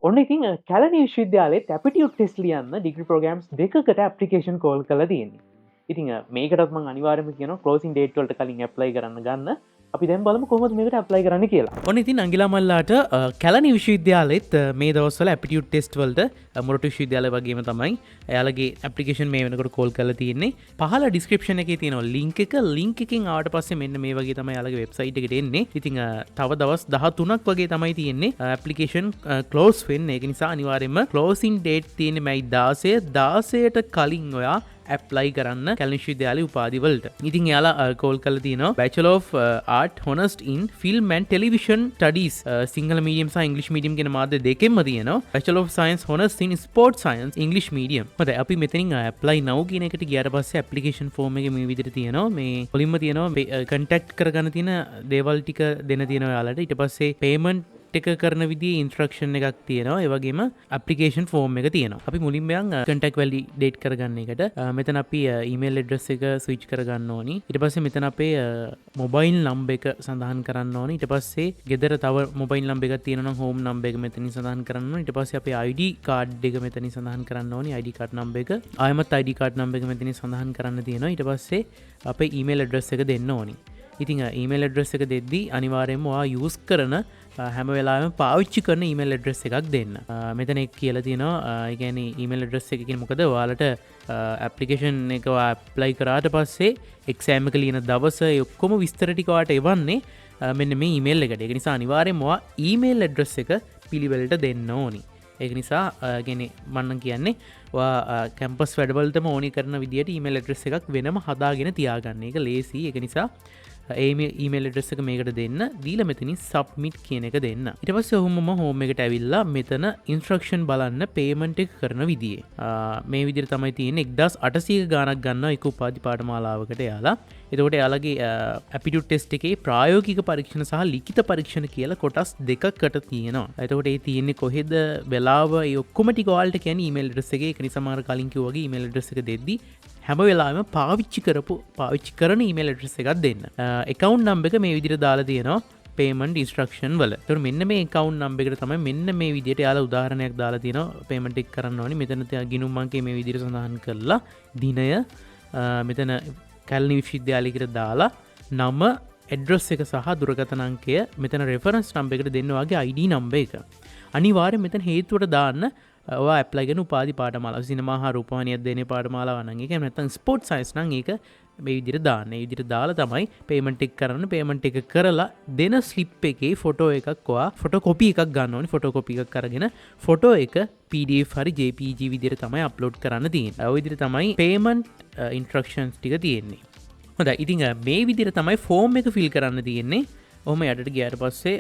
ඔන්න ඉතින් කැලණි විශ්වවිද්‍යාලයේ ඇපිටියුඩ් ටෙස්ට් ලියන්න ඩිග්‍රී ප්‍රෝග්‍රෑම්ස් දෙකකට ඇප්ලිකේෂන් කෝල් කරලා තියෙන්නේ. ඉතින් මේකටත් මම අනිවාර්යයෙන්ම කියනවා ක්ලෝසින් ඩේට් වලට කලින් ඇප්ලයි කරන්න ගන්න. අපි දැන් බලමු කොහොමද මේකට ඇප්ලයි කරන්න කියලා. ඔන්න ඉතින් අංගිලා මල්ලාට කැලණි විශ්වවිද්‍යාලෙත් මේ දවස්වල ඇපිටියුඩ් ටෙස්ට් වලට මොරටු විශ්වවිද්‍යාලය වගේම තමයි එයාලගේ ඇප්ලිකේෂන් මේ වෙනකොට කෝල් කරලා තියෙන්නේ. පහළ ඩිස්ක්‍රිප්ෂන් එකේ තියෙනවා ලින්ක් එක. ලින්ක් එකෙන් ආවට පස්සේ මෙන්න මේ වගේ තමයි එයාලගේ වෙබ්සයිට් එකට එන්නේ. ඉතින් තව දවස් 13ක් වගේ තමයි තියෙන්නේ ඇප්ලිකේෂන් ක්ලෝස් වෙන්න. ඒක නිසා අනිවාර්යයෙන්ම ක්ලෝසින් ඩේට් තියෙන්නේ මයි 16ට කලින් ඔයා ඇප්ලයි කරන්න කැලණි විශ්වවිද්‍යාලයේ උපාධිවලට. ඉතින් එයාලා කෝල් කරලා තියෙනවා Bachelor of Art Honors in Film and Television Studies Sinhala medium සහ ඉංග්‍රීසි මීඩියම් කියන මාධ්‍ය දෙකෙන්ම තියෙනවා. Bachelor of Science Honors in Sport Science English Medium. හොඳයි අපි මෙතනින් apply now කියන එකට ගියාට පස්සේ application form එකේ මේ විදිහට තියෙනවා. මේ මුලින්ම තියෙනවා contact කරගන්න තියෙන දේවල් ටික දෙන්න තියෙනවා ඔයාලට. ඊට පස්සේ payment එක කරන විදිහේ ඉන්ස්ට්‍රක්ෂන් එකක් තියෙනවා. ඒ වගේම ඇප්ලිකේෂන් ෆෝම් එක තියෙනවා. අපි මුලින්ම යන් කන්ටැක්ට් වැලිඩේට් කරගන්න එකට මෙතන අපි ඊමේල් ඇඩ්‍රස් එක ස්විච් කරගන්න ඕනි. ඊට පස්සේ මෙතන අපේ මොබයිල් නම්බර් එක සඳහන් කරන්න ඕනි. ඊට පස්සේ ගෙදර තව මොබයිල් නම්බර් එකක් තියෙනවා නම් හෝම් නම්බර් එක මෙතනින් සඳහන් කරන්න ඕනි. ඊට පස්සේ අපේ ID කාඩ් එක මෙතනින් සඳහන් කරන්න ඕනි. ID කාඩ් නම්බර් එක. ආයෙමත් ID කාඩ් නම්බර් එක මෙතනින් සඳහන් කරන්න තියෙනවා. ඊට පස්සේ අපේ ඊමේල් ඇඩ්‍රස් එක දෙන්න ඕනි. ඉතින් ඊමේල් ඇඩ්‍රස් එක දෙද්දී අනිවාර්යයෙන්ම ඔයා යූස් කරන හැම වෙලාවෙම පාවිච්චි කරන ඊමේල් ඇඩ්‍රස් එකක් දෙන්න. මෙතන කියලා තියෙනවා ඒ කියන්නේ ඊමේල් ඇඩ්‍රස් එක කියන්නේ මොකද ඔයාලට ඇප්ලිකේෂන් එක ඇප්ලයි කරාට පස්සේ එක්සෑම් එක ලියන දවස ඔක්කොම විස්තර ටික ඔයාලට එවන්නේ මෙන්න මේ ඊමේල් එකට. ඒක නිසා අනිවාර්යයෙන්ම ඔයා ඊමේල් ඇඩ්‍රස් එක පිළිවෙලට දෙන්න ඕනි. ඒක නිසා කියන්නේ මම කියන්නේ ඔයා කැම්පස් වැඩවලටම ඕනි කරන විදියට ඊමේල් ඇඩ්‍රස් එකක් වෙනම හදාගෙන තියාගන්න. ඒක ලේසි. ඒක නිසා ඊමේල් ඇඩ්‍රස් එක මේකට දෙන්න. දීලා මෙතනින් සබ්මිට් කියන එක දෙන්න. ඊට පස්සේ ඔහොමම හෝම් එකට ඇවිල්ලා මෙතන ඉන්ස්ට්‍රක්ෂන් බලන්න පේමන්ට් එක කරන විදියේ. මේ විදිහට තමයි තියෙන්නේ 1800 ගාණක් ගන්නවා එක උපාධි පාඨමාලාවකට යාලා. එතකොට යාලගේ ඇපිටියුඩ් ටෙස්ට් එකේ ප්‍රායෝගික පරීක්ෂණ සහ ලිඛිත පරීක්ෂණ කියලා කොටස් දෙකකට තියෙනවා. එතකොට ඒ තියෙන්නේ කොහෙද වෙලාව ඒ ඔක්කොම ටික ඔයාලට කියන්නේ ඊමේල් ඇඩ්‍රස් එකේ. ඒක නිසා මාර කලින් කිව්වා වගේ ඊමේල් ඇඩ්‍රස් එක දෙද්දි හැම වෙලාවෙම පාවිච්චි කරන ඊමේල් ඇඩ්‍රස් එකක් දෙන්න. account number එක මේ විදිහට දාලා තියෙනවා payment instruction වල. ඒතකොට මෙන්න මේ account number එකට තමයි මෙන්න මේ විදිහට යාලා උදාහරණයක් දාලා තියෙනවා payment එක කරන්න ඕනේ. මෙතන ගිණුම් අංකය මේ විදිහට සඳහන් කරලා දිනය මෙතන කැලණි විශ්වවිද්‍යාලයකට දාලා නම ඇඩ්‍රස් එක සහ දුරකථන අංකය මෙතන රෙෆරන්ස් නම්බර් එකට දෙන්න වගේ ID නම්බර් එක. අනිවාර්යෙන් මෙතන හේතුවට දාන්න ඔයා ඇප්ලයි කරන උපාධි පාඨමාලාව සිනමා හා රූපවාහිනියක් දෙන පාඨමාලාව නම් ඒක නැත්නම් ස්පෝර්ට්ස් සයන්ස් නම් ඒක මේ විදිහට දාන්න. මේ විදිහට දාලා තමයි පේමන්ට් එක කරන්න. පේමන්ට් එක කරලා දෙන ස්ලිප් එකේ ෆොටෝ එකක් ඔයා ෆොටෝ කොපි එකක් ගන්න ඕනේ. ෆොටෝ කොපි එකක් අරගෙන ෆොටෝ එක PDF හරි JPG විදිහට තමයි අප්ලෝඩ් කරන්න තියෙන්නේ. ඔය විදිහට තමයි පේමන්ට් ඉන්ස්ට්‍රක්ෂන්ස් ටික තියෙන්නේ. හොඳයි. ඉතින් මේ විදිහට තමයි ෆෝම් එක ෆිල් කරන්න තියෙන්නේ. ඔහම යටට ගියාට පස්සේ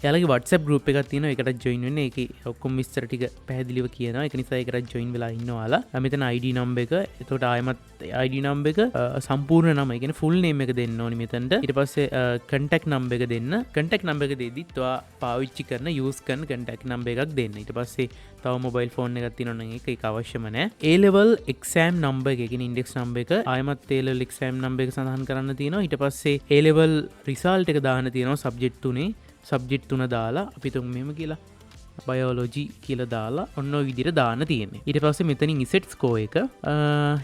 යාලගේ WhatsApp group එකක් තියෙනවා. ඒකට join වෙන්න. ඒකේ ඔක්කොම විස්තර ටික පැහැදිලිව කියනවා. ඒක නිසා ඒකට join වෙලා ඉන්න ඔයාලා. මෙතන ID number එක, එතකොට ආයෙමත් ID number එක සම්පූර්ණ නම, ඒ කියන්නේ full name එක දෙන්න ඕනි මෙතනට. ඊට පස්සේ contact number එක දෙන්න. contact number එක දෙද්දිත් ඔයා පාවිච්චි කරන use කරන contact number එකක් දෙන්න. ඊට පස්සේ තව mobile phone එකක් තියෙනවා නම් ඒක අවශ්‍යම නැහැ. A level exam number එක, ඒ කියන්නේ index number එක ආයෙමත් A level exam number එක සඳහන් කරන්න තියෙනවා. ඊට පස්සේ A level result එක දාන්න තියෙනවා සබ්ජෙක්ට් 3 දාලා අපි තුන් මෙහෙම කියලා බයෝලොජි කියලා දාලා ඔන්න ඔය විදිහට දාන්න තියෙන්නේ. ඊට පස්සේ මෙතනින් ඉසෙට් ස්කෝර් එක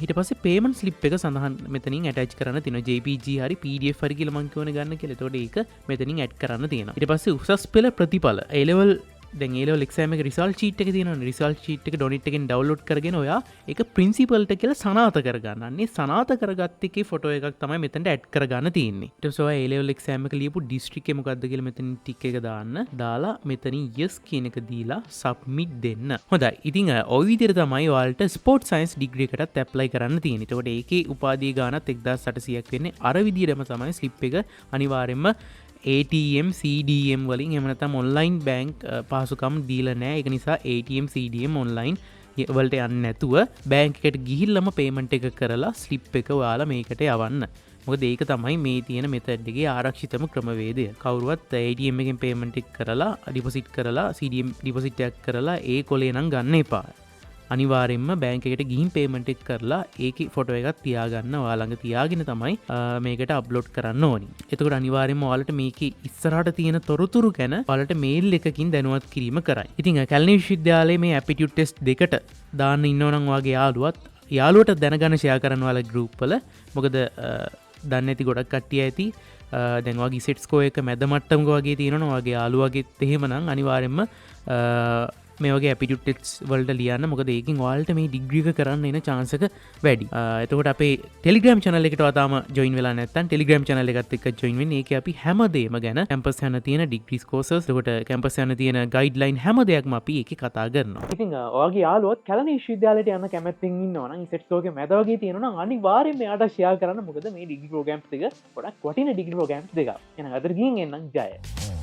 ඊට පස්සේ පේමන්ට් ස්ලිප් එක සඳහන් මෙතනින් ඇටච් කරන්න තියෙනවා. JPG හරි PDF හරි කියලා මම කියවනේ ගන්න කියලා. එතකොට ඒක මෙතනින් ඇඩ් කරන්න තියෙනවා. ඊට පස්සේ උසස් පෙළ ප්‍රතිඵල A level දැන් A level exam එක result sheet එක තියෙනවනේ. result sheet එක Donit එකෙන් download කරගෙන ඔයා ඒක principal ට කියලා සනාථ කරගන්න. අන්නේ සනාථ කරගත්ත එකේ ෆොටෝ එකක් තමයි මෙතනට ඇඩ් කරගන්න තියෙන්නේ. ඊට පස්සේ ඔයා A level exam එක ලියපු district එක මොකද්ද කියලා මෙතනින් ටික් එක දාන්න. දාලා මෙතනින් yes කියන එක දීලා submit දෙන්න. හොඳයි. ඉතින් ඔය විදිහට තමයි ඔයාලට sports science degree එකටත් apply කරන්න තියෙන්නේ. එතකොට ඒකේ උපාධිය ගානත් 1800ක් වෙන්නේ. අර විදිහටම තමයි slip එක අනිවාර්යයෙන්ම ATM CDM වලින් එහෙම නැත්නම් ඔන්ලයින් බැංක් පහසුකම් දීලා නැහැ. ඒක නිසා ATM CDM ඔන්ලයින් වලට යන්නේ නැතුව බැංක් එකට ගිහිල්ලාම පේමන්ට් එක කරලා ස්ලිප් එක ඔයාලා මේකට යවන්න. මොකද ඒක තමයි මේ තියෙන මෙතඩ් එකේ ආරක්ෂිතම ක්‍රමවේදය. කවුරුවත් ATM එකෙන් පේමන්ට් එක කරලා ඩිපොසිට් කරලා CDM ඩිපොසිට් එකක් කරලා ඒ කොලේ නම් ගන්න එපා. අනිවාරෙන්ම බෑංකට ගීම් පේමටෙක් කරලා ඒක ෆොටෝ එකත් තියාගන්න වාළඟ තියාගෙන තමයි මේකට අප්ලෝඩ් කරන්න ඕනි. එතකට අනිවාරෙන්ම වාලට මේක ඉස්සරට තියෙන තොරතුරු ගැන පලට මේල් එකකින් දැනුවත් කිරීම කරයි. ඉතින් කැලනි විශ්වවිද්‍යාලයේ මේ ඇපිටියුඩ් ටෙස්ට් දෙකට දාන්න ඉන්නවනම් වගේ යාළුවත් යාලුවට දැනගන්න ෂයා කරන වල ගරුප්පල මොකද දන්න ඇති ගොඩක් කට්ටිය ඇති දැන්වාගේ සෙට්ස්කෝ එක මැදමට්ටම්ග වගේ තියෙනවා වගේ යාලුවගේ එහෙමනම් අනිවාරෙන්ම මේගේ අපිටුටෙක්ස් වලට ලියන්න මොකද ඒකින් වාල්ට මේ ඩිග්‍රික කරන්න එන චාන්සක වැඩි එතකොට අපේ ටෙලිග්‍රම් චනල එකට තාම ජොයින් වෙලා නැත්තන් ටෙලිග්‍රම් චනල එකත් එක් ජොයින් ඒක අපි හැමදේම ගැන කැම්පස් යන තියෙන ඩිග්‍රිස් කෝසස් කොට කැම්පස් යන තියෙන ගයිඩ්ලයින් හැම දෙයක්ම අපි එක කතා කරනවා. ඉතින් ඔයාගේ යාළුවොත් කැලණි විශ්වවිද්‍යාලයට යන්න කැමැත්තෙන් ඉන්නවා නම් සෙට්ස්කෝගේ මැද වගේ තියෙනවා නම් අනිවාර්යයෙන්ම එයාට ෂෙයා කරන්න මොකද මේ ඩිග්‍රී ප්‍රෝග්‍රෑම්ස් දෙක ගොඩක් වටින ඩිග්‍රී ප්‍රෝග්‍රෑම්ස් දෙකක්. එහෙනම් අද ගිහින් එන්නම් ජය.